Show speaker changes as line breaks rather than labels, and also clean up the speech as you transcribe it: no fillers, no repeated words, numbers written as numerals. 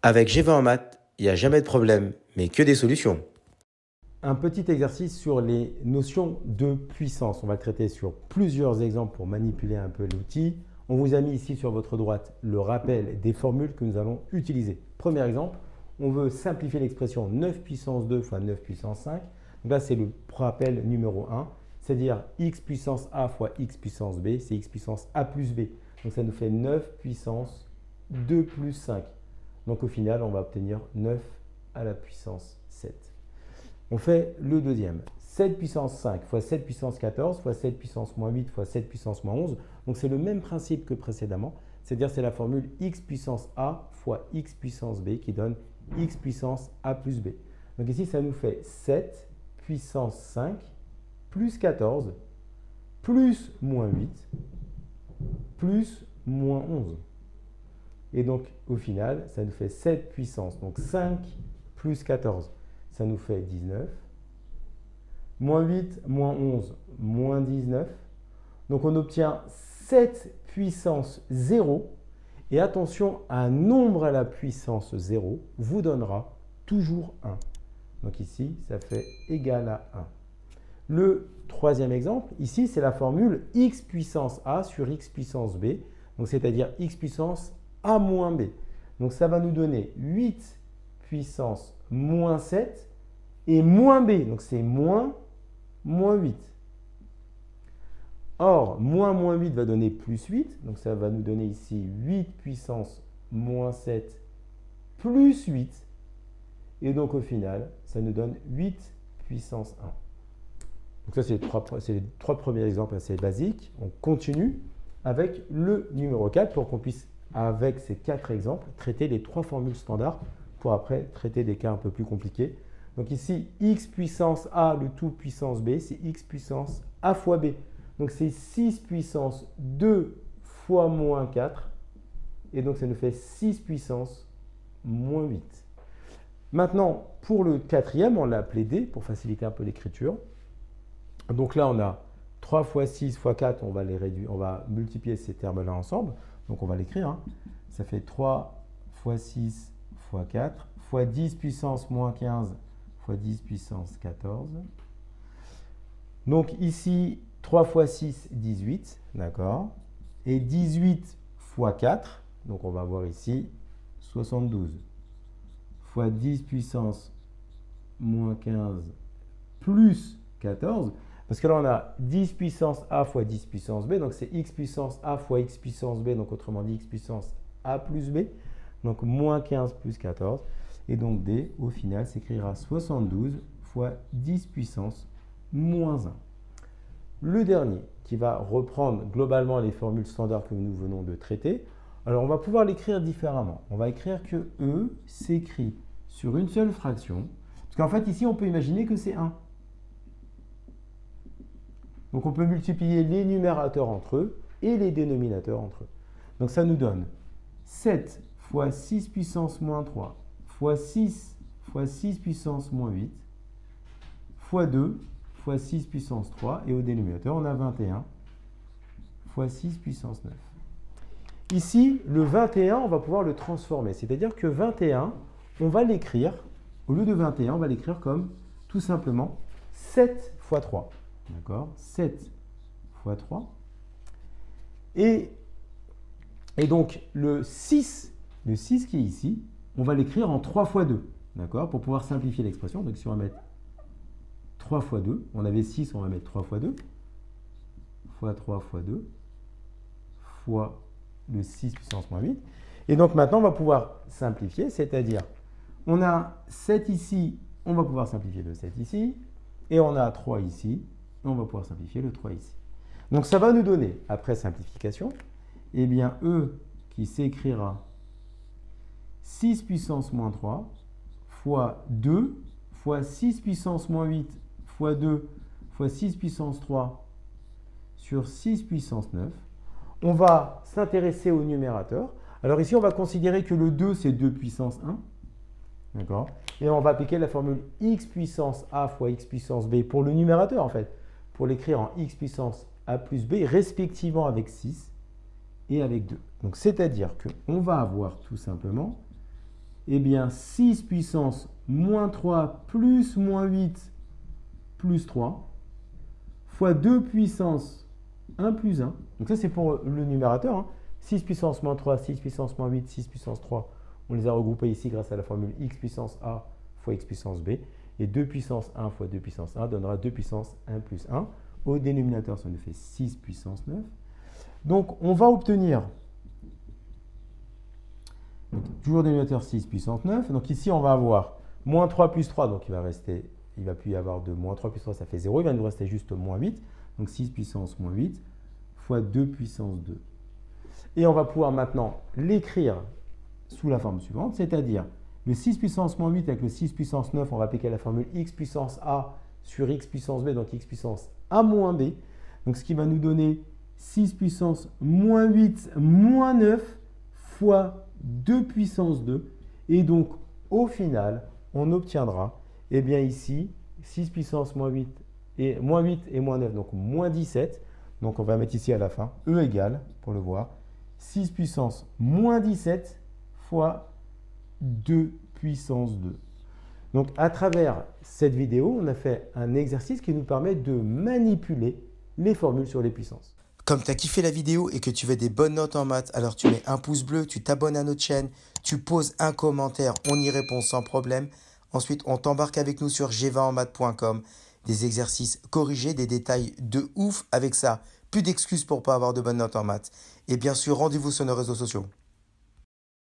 Avec G20 en maths, il n'y a jamais de problème, mais que des solutions.
Un petit exercice sur les notions de puissance. On va le traiter sur plusieurs exemples pour manipuler un peu l'outil. On vous a mis ici sur votre droite le rappel des formules que nous allons utiliser. Premier exemple, on veut simplifier l'expression 9 puissance 2 fois 9 puissance 5. Donc là, c'est le rappel numéro 1, c'est-à-dire x puissance a fois x puissance b, c'est x puissance a plus b. Donc ça nous fait 9 puissance 2 plus 5. Donc au final, on va obtenir 9 à la puissance 7. On fait le deuxième. 7 puissance 5 fois 7 puissance 14 fois 7 puissance moins 8 fois 7 puissance moins 11. Donc c'est le même principe que précédemment, c'est-à-dire c'est la formule x puissance a fois x puissance b qui donne x puissance a plus b. Donc ici, ça nous fait 7 puissance 5 plus 14 plus moins 8 plus moins 11. Et donc, au final, ça nous fait 7 puissance. Donc 5 plus 14, ça nous fait 19. Moins 8, moins 11, moins 19. Donc on obtient 7 puissance 0. Et attention, un nombre à la puissance 0 vous donnera toujours 1. Donc ici, ça fait égal à 1. Le troisième exemple, ici, c'est la formule x puissance a sur x puissance b. Donc c'est-à-dire x puissance a moins b. Donc ça va nous donner 8 puissance moins 7 et moins b. Donc c'est moins 8. Or, moins 8 va donner plus 8. Donc ça va nous donner ici 8 puissance moins 7 plus 8. Et donc au final, ça nous donne 8 puissance 1. Donc ça, c'est les trois premiers exemples assez basiques. On continue avec le numéro 4 pour qu'on puisse, avec ces 4 exemples, traiter les 3 formules standards pour après traiter des cas un peu plus compliqués. Donc ici, x puissance a, le tout puissance b, c'est x puissance a fois b. Donc c'est 6 puissance 2 fois moins 4. Et donc ça nous fait 6 puissance moins 8. Maintenant, pour le quatrième, on l'a appelé d pour faciliter un peu l'écriture. Donc là, on a 3 fois 6 fois 4, on va les réduire, on va multiplier ces termes-là ensemble. Donc on va l'écrire. Ça fait 3 fois 6 fois 4 fois 10 puissance moins 15 fois 10 puissance 14. Donc ici, 3 fois 6, 18, d'accord. Et 18 fois 4, donc on va voir ici 72 fois 10 puissance moins 15 plus 14. Parce que là, on a 10 puissance a fois 10 puissance b, donc c'est x puissance a fois x puissance b, donc autrement dit x puissance a plus b, donc moins 15 plus 14. Et donc d, au final, s'écrira 72 fois 10 puissance moins 1. Le dernier, qui va reprendre globalement les formules standards que nous venons de traiter, alors on va pouvoir l'écrire différemment. On va écrire que e s'écrit sur une seule fraction, parce qu'en fait, ici, on peut imaginer que c'est 1. Donc on peut multiplier les numérateurs entre eux et les dénominateurs entre eux. Donc ça nous donne 7 fois 6 puissance moins 3 fois 6 puissance moins 8 fois 2 fois 6 puissance 3. Et au dénominateur, on a 21 fois 6 puissance 9. Ici, le 21, on va pouvoir le transformer. C'est-à-dire que 21, on va l'écrire, au lieu de 21, on va l'écrire comme tout simplement 7 fois 3. D'accord? 7 fois 3. Et donc, le 6 qui est ici, on va l'écrire en 3 fois 2. D'accord? Pour pouvoir simplifier l'expression. Donc, si on va mettre 3 fois 2, on avait 6, on va mettre 3 fois 2, fois 3 fois 2, fois le 6 puissance moins 8. Et donc, maintenant, on va pouvoir simplifier, c'est-à-dire, on a 7 ici, on va pouvoir simplifier le 7 ici, et on a 3 ici, on va pouvoir simplifier le 3 ici. Donc ça va nous donner, après simplification, eh bien E qui s'écrira 6 puissance moins 3 fois 2 fois 6 puissance moins 8 fois 2 fois 6 puissance 3 sur 6 puissance 9. On va s'intéresser au numérateur. Alors ici, on va considérer que le 2, c'est 2 puissance 1. D'accord? Et on va appliquer la formule x puissance a fois x puissance b pour le numérateur, en fait, pour l'écrire en x puissance a plus b, respectivement avec 6 et avec 2. Donc, c'est-à-dire qu'on va avoir tout simplement eh bien 6 puissance moins 3 plus moins 8 plus 3 fois 2 puissance 1 plus 1. Donc ça, c'est pour le numérateur. Hein. 6 puissance moins 3, 6 puissance moins 8, 6 puissance 3. On les a regroupés ici grâce à la formule x puissance a fois x puissance b. Et 2 puissance 1 fois 2 puissance 1 donnera 2 puissance 1 plus 1. Au dénominateur, ça nous fait 6 puissance 9. Donc, on va obtenir, donc, toujours dénominateur 6 puissance 9. Donc ici, on va avoir moins 3 plus 3. Donc il ne va plus y avoir de moins 3 plus 3, ça fait 0. Il va nous rester juste moins 8. Donc 6 puissance moins 8 fois 2 puissance 2. Et on va pouvoir maintenant l'écrire sous la forme suivante, c'est-à-dire le 6 puissance moins 8 avec le 6 puissance 9, on va appliquer la formule x puissance a sur x puissance b, donc x puissance a moins b. Donc ce qui va nous donner 6 puissance moins 8 moins 9 fois 2 puissance 2. Et donc au final, on obtiendra, eh bien ici, 6 puissance moins 8 et moins 9, donc moins 17. Donc on va mettre ici à la fin, E égale, pour le voir, 6 puissance moins 17 fois 2 puissance 2. Donc à travers cette vidéo, on a fait un exercice qui nous permet de manipuler les formules sur les puissances.
Comme tu as kiffé la vidéo et que tu veux des bonnes notes en maths, alors tu mets un pouce bleu, tu t'abonnes à notre chaîne, tu poses un commentaire, on y répond sans problème. Ensuite, on t'embarque avec nous sur g20enmaths.com. Des exercices corrigés, des détails de ouf avec ça. Plus d'excuses pour pas avoir de bonnes notes en maths. Et bien sûr, rendez-vous sur nos réseaux sociaux.